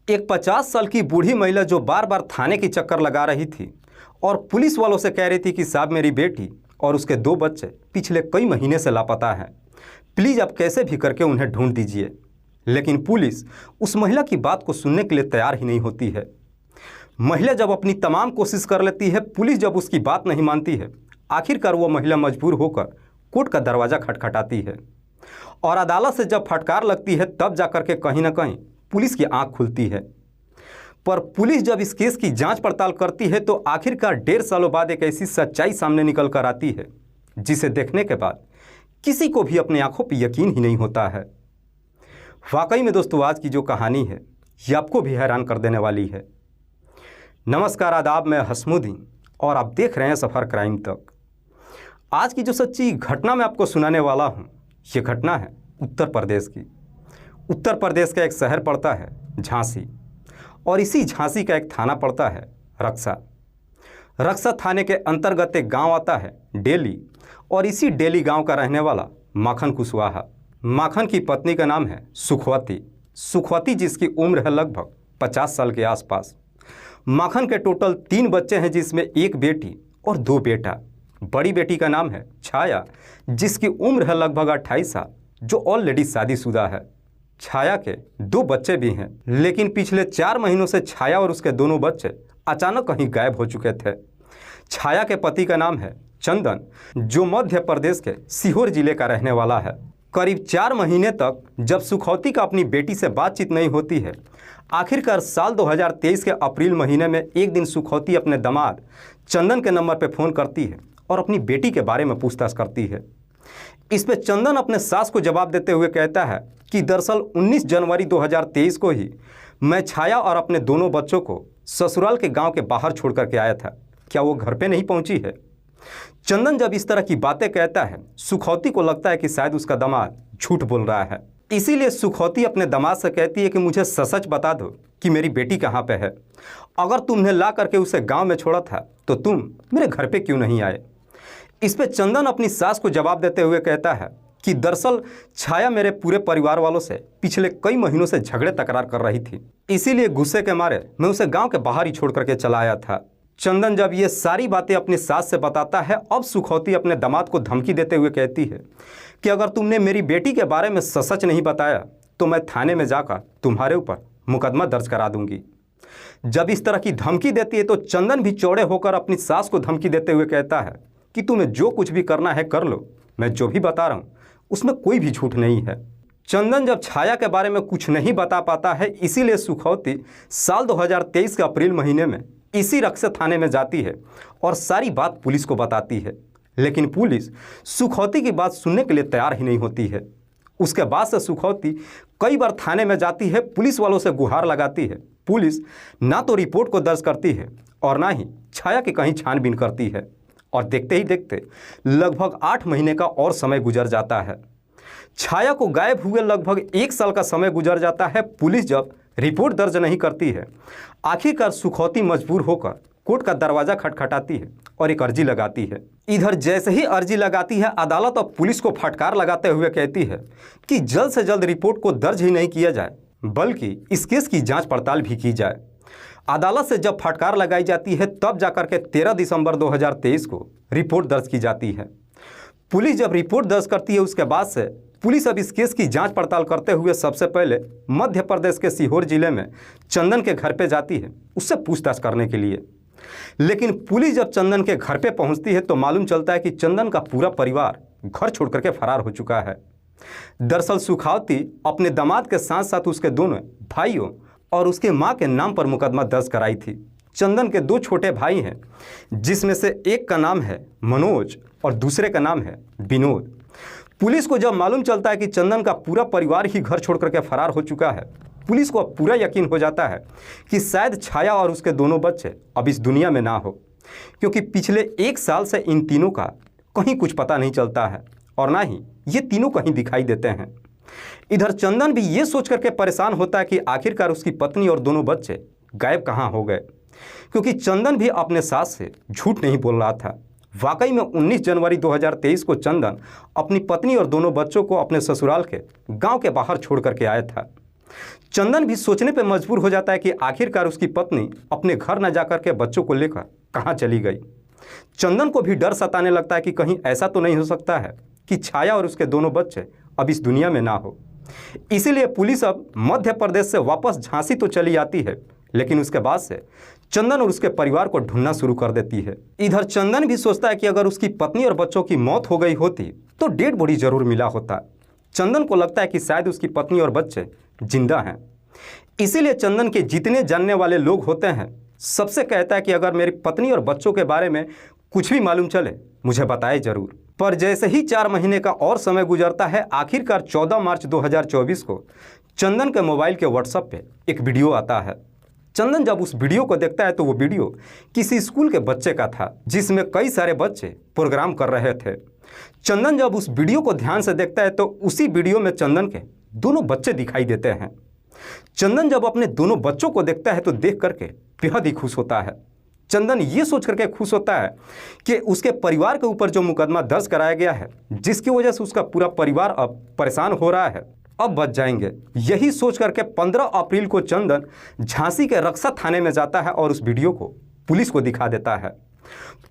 एक 50 साल की बूढ़ी महिला जो बार बार थाने की चक्कर लगा रही थी और पुलिस वालों से कह रही थी कि साहब मेरी बेटी और उसके 2 बच्चे पिछले कई महीने से लापता हैं, प्लीज़ आप कैसे भी करके उन्हें ढूंढ दीजिए। लेकिन पुलिस उस महिला की बात को सुनने के लिए तैयार ही नहीं होती है। महिला जब अपनी तमाम कोशिश कर लेती है, पुलिस जब उसकी बात नहीं मानती है, आखिरकार वो महिला मजबूर होकर कोर्ट का दरवाज़ा खटखटाती है और अदालत से जब फटकार लगती है तब जाकर के कहीं ना कहीं पुलिस की आंख खुलती है। पर पुलिस जब इस केस की जांच पड़ताल करती है तो आखिरकार 1.5 सालों बाद एक ऐसी सच्चाई सामने निकल कर आती है जिसे देखने के बाद किसी को भी अपनी आंखों पर यकीन ही नहीं होता है। वाकई में दोस्तों, आज की जो कहानी है ये आपको भी हैरान कर देने वाली है। नमस्कार, आदाब, मैं हसमुद्दीन और आप देख रहे हैं सफ़र क्राइम तक। आज की जो सच्ची घटना मैं आपको सुनाने वाला हूँ, ये घटना है उत्तर प्रदेश की। उत्तर प्रदेश का एक शहर पड़ता है झांसी और इसी झांसी का एक थाना पड़ता है रक्सा। रक्सा थाने के अंतर्गत एक गांव आता है डेली और इसी डेली गांव का रहने वाला माखन कुशवाहा। माखन की पत्नी का नाम है सुखवती, जिसकी उम्र है लगभग 50 साल के आसपास। माखन के टोटल 3 बच्चे हैं, जिसमें एक बेटी और 2 बेटा। बड़ी बेटी का नाम है छाया, जिसकी उम्र है लगभग 28 साल, जो ऑलरेडी शादीशुदा है। छाया के 2 बच्चे भी हैं, लेकिन पिछले 4 महीनों से छाया और उसके दोनों बच्चे अचानक कहीं गायब हो चुके थे। छाया के पति का नाम है चंदन, जो मध्य प्रदेश के सीहोर जिले का रहने वाला है। करीब 4 महीने तक जब सुखवती का अपनी बेटी से बातचीत नहीं होती है, आखिरकार साल 2023 के अप्रैल महीने में एक दिन सुखवती अपने दामाद चंदन के नंबर पर फ़ोन करती है और अपनी बेटी के बारे में पूछताछ करती है। इस पे चंदन अपने सास को जवाब देते हुए कहता है कि दरअसल 19 जनवरी 2023 को ही मैं छाया और अपने दोनों बच्चों को ससुराल के गांव के बाहर छोड़ करके आया था, क्या वो घर पे नहीं पहुंची है। चंदन जब इस तरह की बातें कहता है, सुखवती को लगता है कि शायद उसका दामाद झूठ बोल रहा है। इसीलिए सुखवती अपने दामाद से कहती है कि मुझे सच बता दो कि मेरी बेटी कहाँ पे है। अगर तुमने ला करके उसे गाँव में छोड़ा था तो तुम मेरे घर पर क्यों नहीं आए। इस पे चंदन अपनी सास को जवाब देते हुए कहता है कि दरअसल छाया मेरे पूरे परिवार वालों से पिछले कई महीनों से झगड़े तकरार कर रही थी, इसीलिए गुस्से के मारे मैं उसे गांव के बाहर ही छोड़ करके चला आया था। चंदन जब ये सारी बातें अपनी सास से बताता है, अब सुखवती अपने दामाद को धमकी देते हुए कहती है कि अगर तुमने मेरी बेटी के बारे में सच नहीं बताया तो मैं थाने में जाकर तुम्हारे ऊपर मुकदमा दर्ज करा दूंगी। जब इस तरह की धमकी देती है तो चंदन भी चौड़े होकर अपनी सास को धमकी देते हुए कहता है कि तुम्हें जो कुछ भी करना है कर लो, मैं जो भी बता रहा हूँ उसमें कोई भी झूठ नहीं है। चंदन जब छाया के बारे में कुछ नहीं बता पाता है, इसीलिए सुखवती साल 2023 के अप्रैल महीने में इसी रक्सा थाने में जाती है और सारी बात पुलिस को बताती है। लेकिन पुलिस सुखवती की बात सुनने के लिए तैयार ही नहीं होती है। उसके बाद से सुखवती कई बार थाने में जाती है, पुलिस वालों से गुहार लगाती है। पुलिस ना तो रिपोर्ट को दर्ज करती है और ना ही छाया की कहीं छानबीन करती है और देखते ही देखते लगभग 8 महीने का और समय गुजर जाता है। छाया को गायब हुए लगभग 1 साल का समय गुजर जाता है। पुलिस जब रिपोर्ट दर्ज नहीं करती है, आखिरकार सुखवती मजबूर होकर कोर्ट का दरवाज़ा खटखटाती है और एक अर्जी लगाती है। इधर जैसे ही अर्जी लगाती है, अदालत और पुलिस को फटकार लगाते हुए कहती है कि जल्द से जल्द रिपोर्ट को दर्ज ही नहीं किया जाए, बल्कि इस केस की जाँच पड़ताल भी की जाए। अदालत से जब फटकार लगाई जाती है तब जाकर के 13 दिसंबर 2023 को रिपोर्ट दर्ज की जाती है। पुलिस जब रिपोर्ट दर्ज करती है, उसके बाद से पुलिस अब इस केस की जांच पड़ताल करते हुए सबसे पहले मध्य प्रदेश के सीहोर जिले में चंदन के घर पे जाती है उससे पूछताछ करने के लिए। लेकिन पुलिस जब चंदन के घर पे पहुंचती है तो मालूम चलता है कि चंदन का पूरा परिवार घर छोड़ करके फरार हो चुका है। दरअसल सुखवती अपने दामाद के साथ साथ उसके दोनों भाइयों और उसके मां के नाम पर मुकदमा दर्ज कराई थी। चंदन के 2 छोटे भाई हैं, जिसमें से एक का नाम है मनोज और दूसरे का नाम है विनोद। पुलिस को जब मालूम चलता है कि चंदन का पूरा परिवार ही घर छोड़ करके फरार हो चुका है, पुलिस को अब पूरा यकीन हो जाता है कि शायद छाया और उसके दोनों बच्चे अब इस दुनिया में ना हो, क्योंकि पिछले 1 साल से इन तीनों का कहीं कुछ पता नहीं चलता है और ना ही ये तीनों कहीं दिखाई देते हैं। इधर चंदन भी ये सोच करके परेशान होता है कि आखिरकार उसकी पत्नी और दोनों बच्चे गायब कहाँ हो गए, क्योंकि चंदन भी अपने सास से झूठ नहीं बोल रहा था। वाकई में 19 जनवरी 2023 को चंदन अपनी पत्नी और दोनों बच्चों को अपने ससुराल के गांव के बाहर छोड़ करके आया था। चंदन भी सोचने पर मजबूर हो जाता है कि आखिरकार उसकी पत्नी अपने घर न जाकर के बच्चों को लेकर कहाँ चली गई। चंदन को भी डर सताने लगता है कि कहीं ऐसा तो नहीं हो सकता है कि छाया और उसके दोनों बच्चे अब इस दुनिया में ना हो। इसीलिए पुलिस अब मध्य प्रदेश से वापस झांसी तो चली आती है, लेकिन उसके बाद से चंदन और उसके परिवार को ढूंढना शुरू कर देती है। इधर चंदन भी सोचता है कि अगर उसकी पत्नी और बच्चों की मौत हो गई होती तो डेड बॉडी जरूर मिला होता। चंदन को लगता है कि शायद उसकी पत्नी और बच्चे जिंदा हैं। इसीलिए चंदन के जितने जानने वाले लोग होते हैं सबसे कहता है कि अगर मेरी पत्नी और बच्चों के बारे में कुछ भी मालूम चले मुझे बताए जरूर। पर जैसे ही 4 महीने का और समय गुजरता है, आखिरकार 14 मार्च 2024 को चंदन के मोबाइल के व्हाट्सएप पे एक वीडियो आता है। चंदन जब उस वीडियो को देखता है तो वो वीडियो किसी स्कूल के बच्चे का था जिसमें कई सारे बच्चे प्रोग्राम कर रहे थे। चंदन जब उस वीडियो को ध्यान से देखता है तो उसी वीडियो में चंदन के दोनों बच्चे दिखाई देते हैं। चंदन जब अपने दोनों बच्चों को देखता है तो देख करके बेहद ही खुश होता है। चंदन ये सोच करके खुश होता है कि उसके परिवार के ऊपर जो मुकदमा दर्ज कराया गया है, जिसकी वजह से उसका पूरा परिवार अब परेशान हो रहा है, अब बच जाएंगे। यही सोच करके 15 अप्रैल को चंदन झांसी के रक्षा थाने में जाता है और उस वीडियो को पुलिस को दिखा देता है।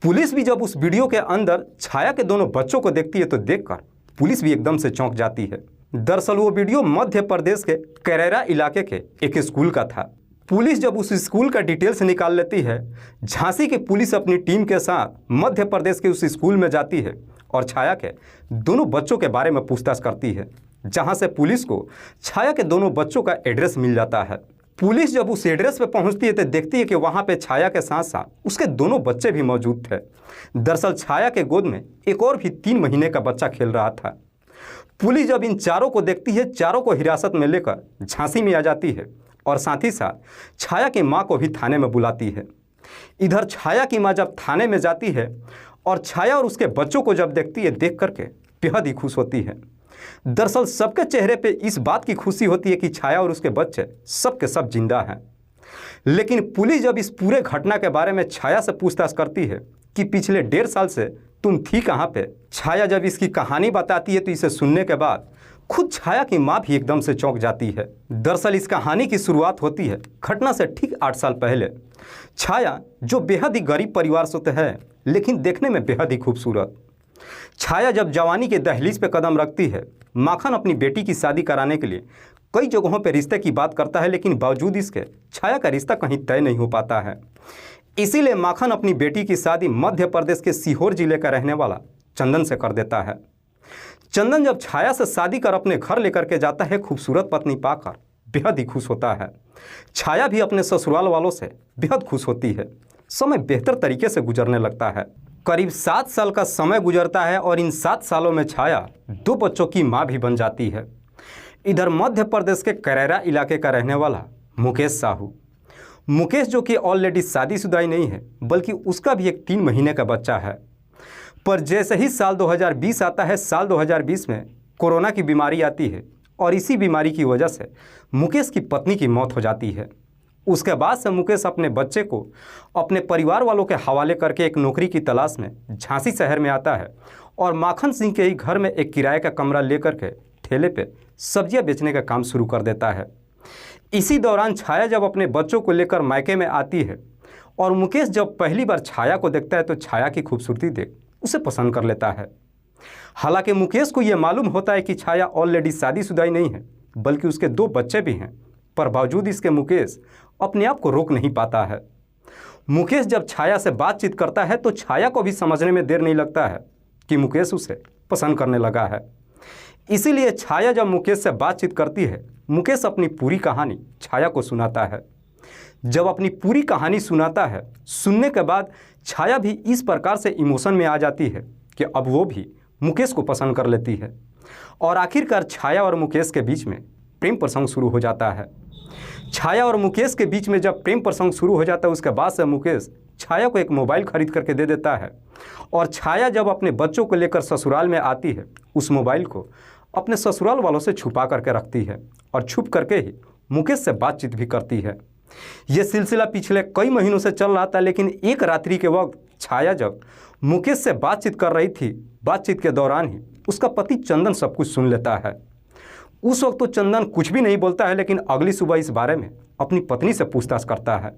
पुलिस भी जब उस वीडियो के अंदर छाया के दोनों बच्चों को देखती है तो देखकर पुलिस भी एकदम से चौंक जाती है। दरअसल वो वीडियो मध्य प्रदेश के कैरेरा इलाके के एक स्कूल का था। पुलिस जब उस स्कूल का डिटेल्स निकाल लेती है, झांसी की पुलिस अपनी टीम के साथ मध्य प्रदेश के उस स्कूल में जाती है और छाया के दोनों बच्चों के बारे में पूछताछ करती है, जहां से पुलिस को छाया के दोनों बच्चों का एड्रेस मिल जाता है। पुलिस जब उस एड्रेस पे पहुंचती है तो देखती है कि वहां पे छाया के साथ साथ उसके दोनों बच्चे भी मौजूद थे। दरअसल छाया के गोद में एक और भी 3 महीने का बच्चा खेल रहा था। पुलिस जब इन चारों को देखती है, चारों को हिरासत में लेकर झांसी में आ जाती है और साथ ही साथ छाया की मां को भी थाने में बुलाती है। इधर छाया की मां जब थाने में जाती है और छाया और उसके बच्चों को जब देखती है, देख करके बेहद ही खुश होती है। दरअसल सबके चेहरे पे इस बात की खुशी होती है कि छाया और उसके बच्चे सब के सब जिंदा हैं। लेकिन पुलिस जब इस पूरे घटना के बारे में छाया से पूछताछ करती है कि पिछले 1.5 साल से तुम थी कहाँ पे, छाया जब इसकी कहानी बताती है तो इसे सुनने के बाद खुद छाया की मां भी एकदम से चौंक जाती है। दरअसल इस कहानी की शुरुआत होती है घटना से ठीक 8 साल पहले। छाया जो बेहद ही गरीब परिवार से तो है, लेकिन देखने में बेहद ही खूबसूरत। छाया जब जवानी के दहलीज पे कदम रखती है, माखन अपनी बेटी की शादी कराने के लिए कई जगहों पे रिश्ते की बात करता है, लेकिन बावजूद इसके छाया का रिश्ता कहीं तय नहीं हो पाता है। इसीलिए माखन अपनी बेटी की शादी मध्य प्रदेश के सीहोर जिले का रहने वाला चंदन से कर देता है। चंदन जब छाया से शादी कर अपने घर लेकर के जाता है, खूबसूरत पत्नी पाकर बेहद ही खुश होता है। छाया भी अपने ससुराल वालों से बेहद खुश होती है। समय बेहतर तरीके से गुजरने लगता है। करीब 7 साल का समय गुजरता है और इन 7 सालों में छाया 2 बच्चों की मां भी बन जाती है। इधर मध्य प्रदेश के कैरेरा इलाके का रहने वाला मुकेश साहू, मुकेश जो कि ऑलरेडी शादीशुदा ही नहीं है, बल्कि उसका भी एक 3 महीने का बच्चा है। पर जैसे ही साल 2020 आता है, साल 2020 में कोरोना की बीमारी आती है और इसी बीमारी की वजह से मुकेश की पत्नी की मौत हो जाती है। उसके बाद से मुकेश अपने बच्चे को अपने परिवार वालों के हवाले करके एक नौकरी की तलाश में झांसी शहर में आता है और माखन सिंह के ही घर में एक किराए का कमरा लेकर के ठेले पे सब्जियां बेचने का काम शुरू कर देता है। इसी दौरान छाया जब अपने बच्चों को लेकर मायके में आती है और मुकेश जब पहली बार छाया को देखता है तो छाया की खूबसूरती देख उसे पसंद कर लेता है। हालांकि मुकेश को यह मालूम होता है कि छाया ऑलरेडी शादीशुदा ही नहीं है, बल्कि उसके 2 बच्चे भी हैं, पर बावजूद इसके मुकेश अपने आप को रोक नहीं पाता है। मुकेश जब छाया से बातचीत करता है तो छाया को भी समझने में देर नहीं लगता है कि मुकेश उसे पसंद करने लगा है। इसीलिए छाया जब मुकेश से बातचीत करती है, मुकेश अपनी पूरी कहानी छाया को सुनाता है। जब अपनी पूरी कहानी सुनाता है, सुनने के बाद छाया भी इस प्रकार से इमोशन में आ जाती है कि अब वो भी मुकेश को पसंद कर लेती है और आखिरकार छाया और मुकेश के बीच में प्रेम प्रसंग शुरू हो जाता है। छाया और मुकेश के बीच में जब प्रेम प्रसंग शुरू हो जाता है, उसके बाद से मुकेश छाया को एक मोबाइल खरीद करके दे देता है और छाया जब अपने बच्चों को लेकर ससुराल में आती है, उस मोबाइल को अपने ससुराल वालों से छुपा करके रखती है और छुप करके ही मुकेश से बातचीत भी करती है। यह सिलसिला पिछले कई महीनों से चल रहा था, लेकिन एक रात्रि के वक्त छाया जब मुकेश से बातचीत कर रही थी, बातचीत के दौरान ही उसका पति चंदन सब कुछ सुन लेता है। उस वक्त तो चंदन कुछ भी नहीं बोलता है, लेकिन अगली सुबह इस बारे में अपनी पत्नी से पूछताछ करता है।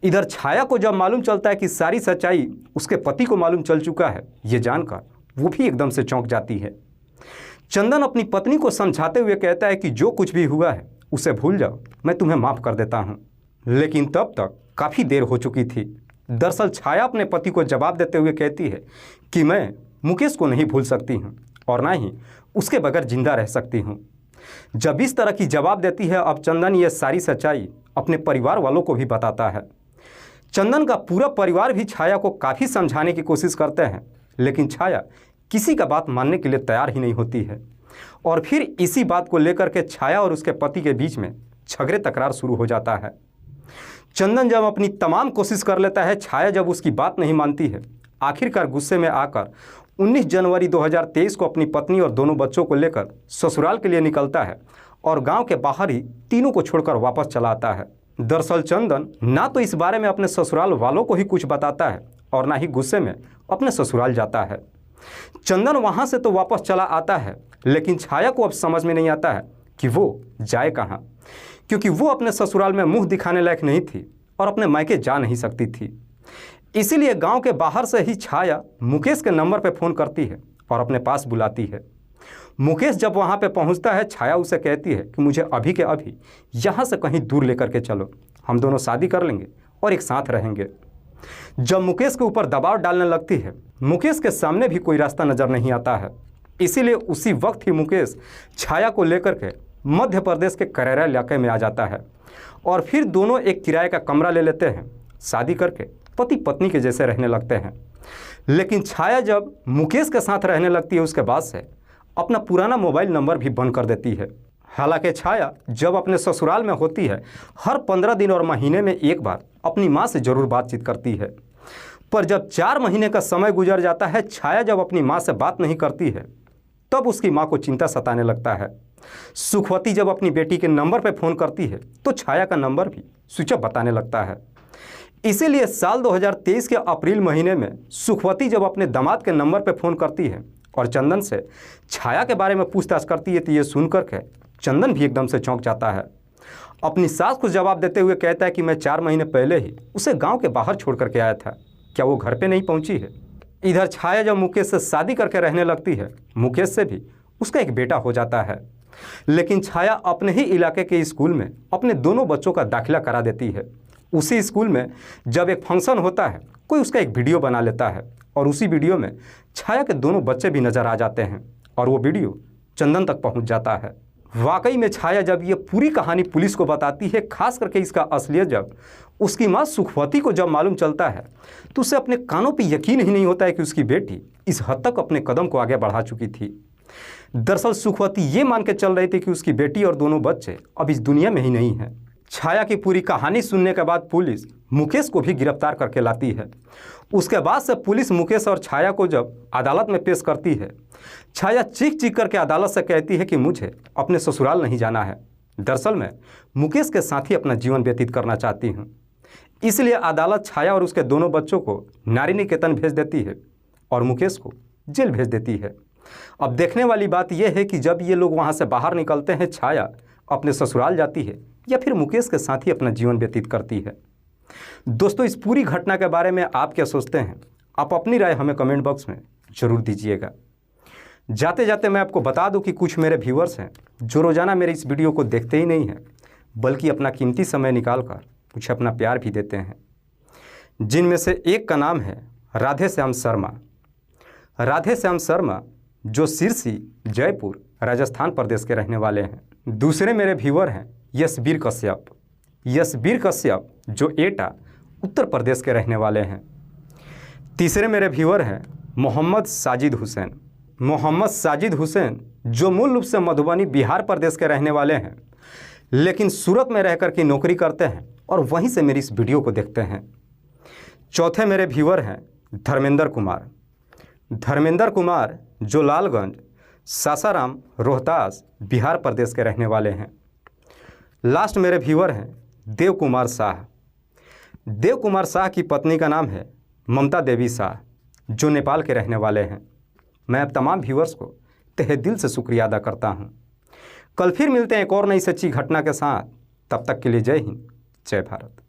इधर छाया को जब मालूम चलता है कि सारी सच्चाई उसके पति को मालूम चल चुका है, ये जानकर वो भी एकदम से चौंक जाती है। चंदन अपनी पत्नी को समझाते हुए कहता है कि जो कुछ भी हुआ है उसे भूल जाओ, मैं तुम्हें माफ़ कर देता हूँ। लेकिन तब तक काफ़ी देर हो चुकी थी। दरअसल छाया अपने पति को जवाब देते हुए कहती है कि मैं मुकेश को नहीं भूल सकती हूँ और ना ही उसके बगैर जिंदा रह सकती हूँ। जब इस तरह की जवाब देती है, अब चंदन ये सारी सच्चाई अपने परिवार वालों को भी बताता है। चंदन का पूरा परिवार भी छाया को काफ़ी समझाने की कोशिश करते हैं, लेकिन छाया किसी का बात मानने के लिए तैयार ही नहीं होती है। और फिर इसी बात को लेकर के छाया और उसके पति के बीच में झगड़े तकरार शुरू हो जाता है। चंदन जब अपनी तमाम कोशिश कर लेता है, छाया जब उसकी बात नहीं मानती है, आखिरकार गुस्से में आकर 19 जनवरी 2023 को अपनी पत्नी और दोनों बच्चों को लेकर ससुराल के लिए निकलता है और गांव के बाहर ही तीनों को छोड़कर वापस चला आता है। दरअसल चंदन ना तो इस बारे में अपने ससुराल वालों को ही कुछ बताता है और ना ही गुस्से में अपने ससुराल जाता है। चंदन वहां से तो वापस चला आता है, लेकिन छाया को अब समझ में नहीं आता है कि वो जाए कहाँ, क्योंकि वो अपने ससुराल में मुंह दिखाने लायक नहीं थी और अपने मायके जा नहीं सकती थी। इसीलिए गांव के बाहर से ही छाया मुकेश के नंबर पर फ़ोन करती है और अपने पास बुलाती है। मुकेश जब वहां पे पहुंचता है, छाया उसे कहती है कि मुझे अभी के अभी यहाँ से कहीं दूर लेकर के चलो, हम दोनों शादी कर लेंगे और एक साथ रहेंगे। जब मुकेश के ऊपर दबाव डालने लगती है, मुकेश के सामने भी कोई रास्ता नज़र नहीं आता है। इसीलिए उसी वक्त ही मुकेश छाया को लेकर के मध्य प्रदेश के करेरा इलाके में आ जाता है और फिर दोनों एक किराए का कमरा ले लेते हैं। शादी करके पति पत्नी के जैसे रहने लगते हैं। लेकिन छाया जब मुकेश के साथ रहने लगती है, उसके बाद से अपना पुराना मोबाइल नंबर भी बंद कर देती है। हालांकि छाया जब अपने ससुराल में होती है, हर 15 दिन और महीने में एक बार अपनी माँ से ज़रूर बातचीत करती है। पर जब 4 महीने का समय गुजर जाता है, छाया जब अपनी माँ से बात नहीं करती है, तब उसकी माँ को चिंता सताने लगता है। सुखवती जब अपनी बेटी के नंबर पर फ़ोन करती है, तो छाया का नंबर भी स्विच ऑफ बताने लगता है। इसीलिए साल 2023 के अप्रैल महीने में सुखवती जब अपने दामाद के नंबर पर फ़ोन करती है और चंदन से छाया के बारे में पूछताछ करती है, तो ये सुनकर के चंदन भी एकदम से चौंक जाता है। अपनी सास को जवाब देते हुए कहता है कि मैं 4 महीने पहले ही उसे गांव के बाहर छोड़ करके आया था, क्या वो घर पे नहीं पहुंची है। इधर छाया जब मुकेश से शादी करके रहने लगती है, मुकेश से भी उसका एक बेटा हो जाता है। लेकिन छाया अपने ही इलाके के स्कूल में अपने दोनों बच्चों का दाखिला करा देती है। उसी स्कूल में जब एक फंक्शन होता है, कोई उसका एक वीडियो बना लेता है और उसी वीडियो में छाया के दोनों बच्चे भी नज़र आ जाते हैं और वो वीडियो चंदन तक पहुंच जाता है। वाकई में छाया जब ये पूरी कहानी पुलिस को बताती है, खास करके इसका असलियत जब उसकी माँ सुखवती को जब मालूम चलता है, तो उसे अपने कानों पे यकीन ही नहीं होता है कि उसकी बेटी इस हद तक अपने कदम को आगे बढ़ा चुकी थी। दरअसल सुखवती ये मान के चल रही थी कि उसकी बेटी और दोनों बच्चे अब इस दुनिया में ही नहीं हैं। छाया की पूरी कहानी सुनने के बाद पुलिस मुकेश को भी गिरफ्तार करके लाती है। उसके बाद से पुलिस मुकेश और छाया को जब अदालत में पेश करती है, छाया चीख चीख करके अदालत से कहती है कि मुझे अपने ससुराल नहीं जाना है। दरअसल मैं मुकेश के साथ ही अपना जीवन व्यतीत करना चाहती हूँ। इसलिए अदालत छाया और उसके दोनों बच्चों को नारी निकेतन भेज देती है और मुकेश को जेल भेज देती है। अब देखने वाली बात यह है कि जब ये लोग वहाँ से बाहर निकलते हैं, छाया अपने ससुराल जाती है या फिर मुकेश के साथ ही अपना जीवन व्यतीत करती है। दोस्तों, इस पूरी घटना के बारे में आप क्या सोचते हैं? आप अपनी राय हमें कमेंट बॉक्स में ज़रूर दीजिएगा। जाते जाते मैं आपको बता दूं कि कुछ मेरे व्यूअर्स हैं जो रोज़ाना मेरे इस वीडियो को देखते ही नहीं हैं, बल्कि अपना कीमती समय निकाल कर मुझे अपना प्यार भी देते हैं, जिनमें से एक का नाम है राधे श्याम शर्मा। राधे श्याम शर्मा जो सिरसी, जयपुर, राजस्थान प्रदेश के रहने वाले हैं। दूसरे मेरे व्यूअर हैं यशबीर कश्यप। यशबीर कश्यप जो एटा, उत्तर प्रदेश के रहने वाले हैं। तीसरे मेरे व्यूअर हैं मोहम्मद साजिद हुसैन। मोहम्मद साजिद हुसैन जो मूल रूप से मधुबनी, बिहार प्रदेश के रहने वाले हैं, लेकिन सूरत में रहकर के नौकरी करते हैं और वहीं से मेरी इस वीडियो को देखते हैं। चौथे मेरे व्यूअर हैं धर्मेंद्र कुमार। धर्मेंद्र कुमार जो लालगंज, सासाराम, रोहतास, बिहार प्रदेश के रहने वाले हैं। लास्ट मेरे व्यूअर हैं देव कुमार शाह। देव कुमार शाह की पत्नी का नाम है ममता देवी शाह, जो नेपाल के रहने वाले हैं। मैं अब तमाम व्यूअर्स को तहे दिल से शुक्रिया अदा करता हूं। कल फिर मिलते हैं एक और नई सच्ची घटना के साथ। तब तक के लिए जय हिंद, जय भारत।